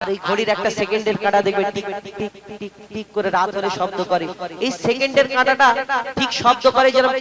এই ঘড়ির একটা সেকেন্ডের কাঁটা দেখবে টিক টিক টিক টিক করে রাত হলে শব্দ করে। এই সেকেন্ডের কাঁটাটা ঠিক শব্দ করে যেরকম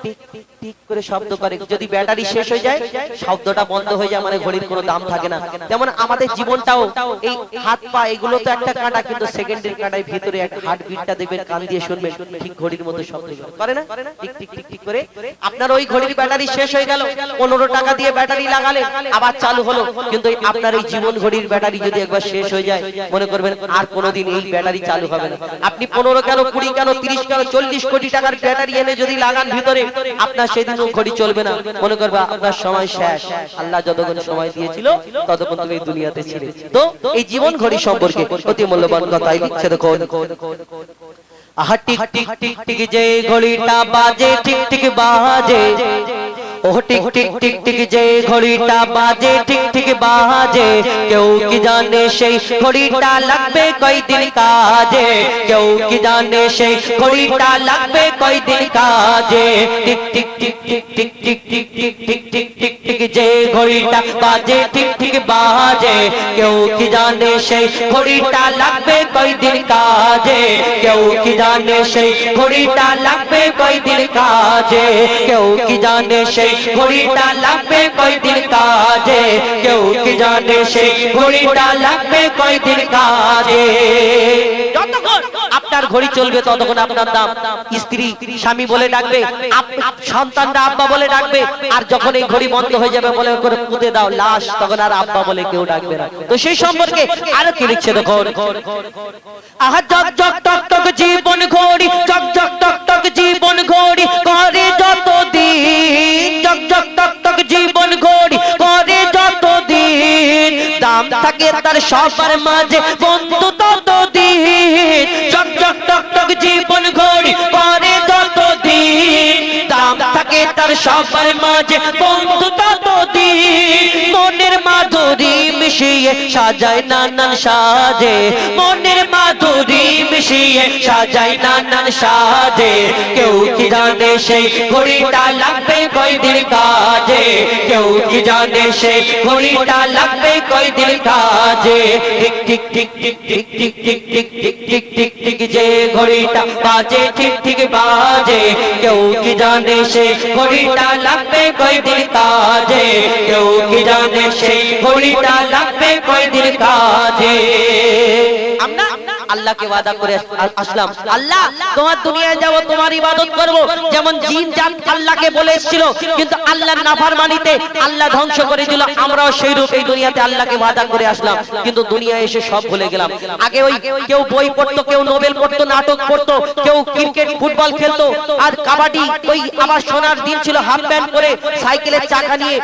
টিক টিক টিক করে শব্দ করে। যদি ব্যাটারি শেষ হয়ে যায় শব্দটা বন্ধ হয়ে যায়, মানে ঘড়ির কোনো দাম থাকে না। যেমন আমাদের জীবনটাও এই হাত পা এগুলো তো একটা কাঁটা, কিন্তু সেকেন্ডের কাঁটায় ভিতরে একটা হার্টবিটটা দেখবেন, কান দিয়ে শুনবেন ঠিক ঘড়ির মতো শব্দ করে না, টিক টিক টিক টিক করে। আপনার ওই ঘড়ির ব্যাটারি শেষ হয়ে গেল, 15 টাকা দিয়ে ব্যাটারি লাগালেন, আবার চালু হলো, কিন্তু আপনার এই জীবন ঘড়ির ব্যাটারি যদি একবার শেষ হয়ে যায় মনে করবেন আর কোনোদিন এই ব্যাটারি চালু হবে না। আপনি 15 কেন 20 কেন 30 কেন 40 কোটি টাকার ব্যাটারি এনে যদি লাগান ভিতরে, আপনার সেদিনও ঘড়ি চলবে না, মনে করবে আপনার সময় শেষ। আল্লাহ যতক্ষণ সময় দিয়েছিল ততক্ষণ তুমি এই দুনিয়াতে ছিলে। তো এই জীবন ঘড়ি সম্পর্কে অতি মূল্যবান কথাই লিখছে দেখো। আহা টিক টিক টিক টিক যে ঘড়িটা বাজে ঠিক ঠিক বাজে, ও টিক টিক টিক টিক যে ঘড়িটা বাজে ঠিক ঠিক বাজে, কেউ কি জানে সেই ঘড়িটা লাগবে কয়দিন কাজে, কেউ কি জানে সেই ঘড়িটা লাগবে কয়দিন কাজে। Tick tick tick tick tick tick tick tick tick tick tick tick যে ঘড়িটা বাজে ঠিক ঠিক বাজে, কেউ কি জানে সেই ঘড়িটা লাগবে কয়দিন কাজে, কেউ কি জানে সেই ঘড়িটা লাগবে কয়দিন কাজে, কেউ কি জানে সেই ঘড়িটা লাগবে কয়দিন কাজে, কেউ কি জানে সেই ঘড়িটা লাগবে কয়দিন কাজে। যতক্ষণ আপনার ঘড়ি চলবে ততক্ষণ আপনার দাম। স্ত্রী স্বামী বলে ডাকবে, সন্তানরা আব্বা বলে ডাকবে, আর যখন এই ঘড়ি বন্ধ হয়ে যাবে বলে করে পুঁতে দাও লাশ, তখন আর আব্বা বলে কেউ ডাকবে না। তো সেই সম্পর্কে আরো কি লিখছে দেখো। আহা জগ জগ টক টক জীবন ঘড়ি, জগ জগ টক টক জীবন ঘড়ি করে যতদিন, জগ জগ টক টক জীবন ঘড়ি করে যতদিন, দাম থাকে তার সবার মাঝে বন্ধু ততদিন, জগ জগ টক টক জীবন ঘড়ি করে যতদিন, দাম থাকে তার সবার মাঝে বন্ধু ততদিন, মনের মাধুরী মিশিয়ে সাজায় নানান সাজে, মনের মাধুরী মিশিয়ে সাজায় নানান সাজে, কেউ কি জানে সেই ঘড়িটা লাগবে কয়দিন কাজে, কেউ কি জানে সেই ঘড়িটা লাগবে কয়দিন কাজে। Tick tick tick tick tick tick tick tick tick tick tick tick যে ঘড়িটা বাজে ঠিক ঠিক বাজে, কেউ কি জানে সেই ঘড়িটা লাগবে কয়দিন কাজে, কেউ কি জানে সেই ঘড়িটা লাগবে কয়দিন কাজে। আমরা আল্লাহকে ওয়াদা করে আসলাম, আল্লাহ তোমার দুনিয়ায় যাব, তোমার ইবাদত করব। যেমন জিন জাত আল্লাহকে বলে এসেছিল, কিন্তু আল্লাহর নাফরমানিতে আল্লাহ ধ্বংস করে দিল। আমরাও সেই রূপ এই দুনিয়াতে আল্লাহকে ওয়াদা করে আসলাম, কিন্তু দুনিয়ায় এসে সব ভুলে গেলাম। আগে ওই কেউ বই পড়তো, কেউ নোবেল পড়তো, নাটক পড়তো, কেউ ক্রিকেট ফুটবল খেলতো, আর কাবাডি। ওই আমার সোনার দিন ছিল, হাফ প্যান্ট পরে সাইকেলের চাকা নিয়ে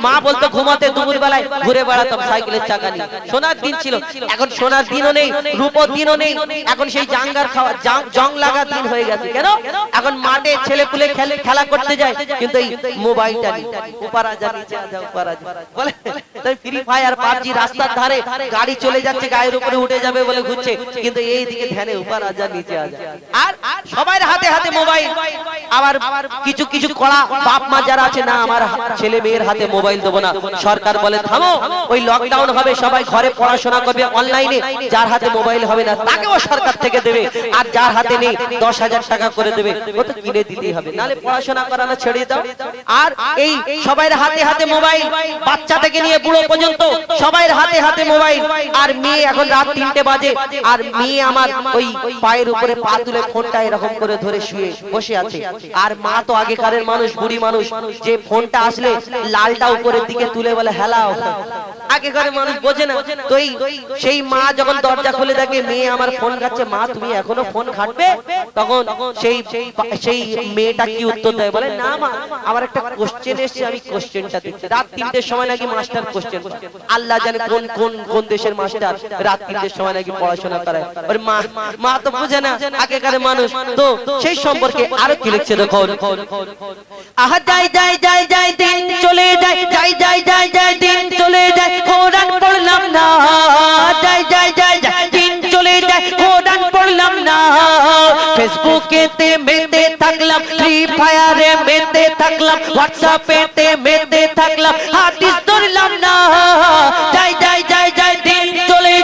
মা বলতো ঘুমাতে দুপুর বেলায় ঘুরে বেড়াতাম সাইকেলের চাকা নিয়ে, সোনার দিন ছিল। এখন সোনার দিনও নেই, রূপোর দিনও নেই, এখন সেই জাঙ্গার খাওয়া জং লাগা দিন হয়ে গেছে। কেন? এখন মাঠে ছেলে পুলে খেলা করতে যায়, কিন্তু এই মোবাইলটা নেই, উপর আ যা নিচে আ যা উপর আ যা বলে। তাই ফ্রি ফায়ার পাবজি রাস্তার ধারে গাড়ি চলে যাচ্ছে, গায়ের উপরে উঠে যাবে বলে ঘুরছে, কিন্তু এই দিকে ধ্যানে উপর আ যা নিচে আ যা। আর সবার হাতে হাতে মোবাইল। আবার কিছু কিছু কড়া বাপ মা যারা আছে, না আমার ছেলে মেয়ের হাতে মোবাইল দেবো না, সরকার বলে থামো, ওই লকডাউন হবে, সবাই ঘরে পড়াশোনা করবে অনলাইনে, যার হাতে মোবাইল হবে না তাকেও সরকার থেকে দেবে, আর যার হাতে নেই 10,000 টাকা করে দেবে, ও তো কিনে দিতেই হবে, নালে পড়াশোনা করানো ছেড়ে দাও। আর এই সবার হাতে হাতে মোবাইল, বাচ্চা থেকে নিয়ে বুড়ো পর্যন্ত সবার হাতে হাতে মোবাইল। আর মেয়ে এখন রাত 3টে বাজে, আর মেয়ে আমার ওই পায়ের উপরে পা তুলে ফোনটা এরকম করে ধরে শুয়ে বসে আছে, আর মা তো আগেকারের মানুষ, বুড়ি মানুষ, যে ফোনটা আসলে লালটা উপরের দিকে তুলে বলে হেলাও, আগেকারের মানুষ বোঝে না। তো সেই মা যখন দরজা খুলে দেখে মেয়ে আমার ফোন ঘাটছে, মা তুমি এখনো ফোন ঘাটবে, তখন সেই মেয়েটা কি উত্তর দেয়, বলে না মা আমার একটা কোশ্চেন এসেছে, আমি কোশ্চেনটা দেখছি। রাত 3টের সময় নাকি মাস্টার কোশ্চেন, আল্লাহ জানে কোন কোন কোন দেশের মাস্টার রাত 3টের সময় নাকি পড়াশোনা করায়। আর মা তো বুঝে না, আগেকার মানুষ। তো সেই সম্পর্কে আরো কি লিখছে দেখো। আহা যাই যাই যাই যাই দিন চলে যায়, যাই যাই যাই যাই দিন চলে যায়, কোরআন পড়লাম না, যাই যাই যাই যাই দিন চলে যায়, কোরআন পড়লাম না, ফেসবুকেতে মেতে থাকলাম, ফ্রি ফায়ারে মেতে থাকলাম, হোয়াটসঅ্যাপেতে মেতে থাকলাম, হাদিস ধরলাম না, যাই যাই যাই যাই দিন চলে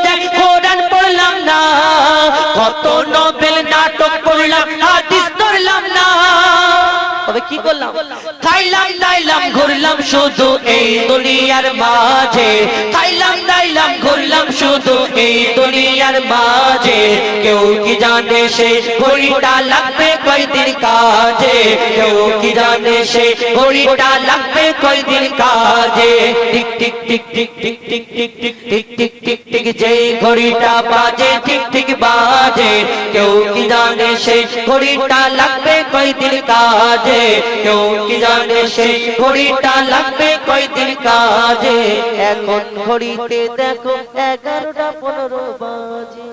শুধু এই দুনিয়ার মাঝে, খাইলাম দাইলাম ঘুরলাম শুধু এই দুনিয়ার মাঝে, কেউ কি জানে সে ঘড়িটা লাগবে কয়দিন কাজে, কেউ কি জানে সে ঘড়িটা লাগবে কয়দিন কাজে। Tick tick tick tick tick tick tick tick tick tick tick tick যে ঘড়িটা বাজে ঠিক ঠিক বাজে, কেউ কি জানে সে ঘড়িটা লাগবে কয়দিন কাজে, কেউ কি জানে সে ঘড়িটা লাগবে কয়দিন কাজে। এখন ঘড়িতে দেখো 11টা 15 বাজে।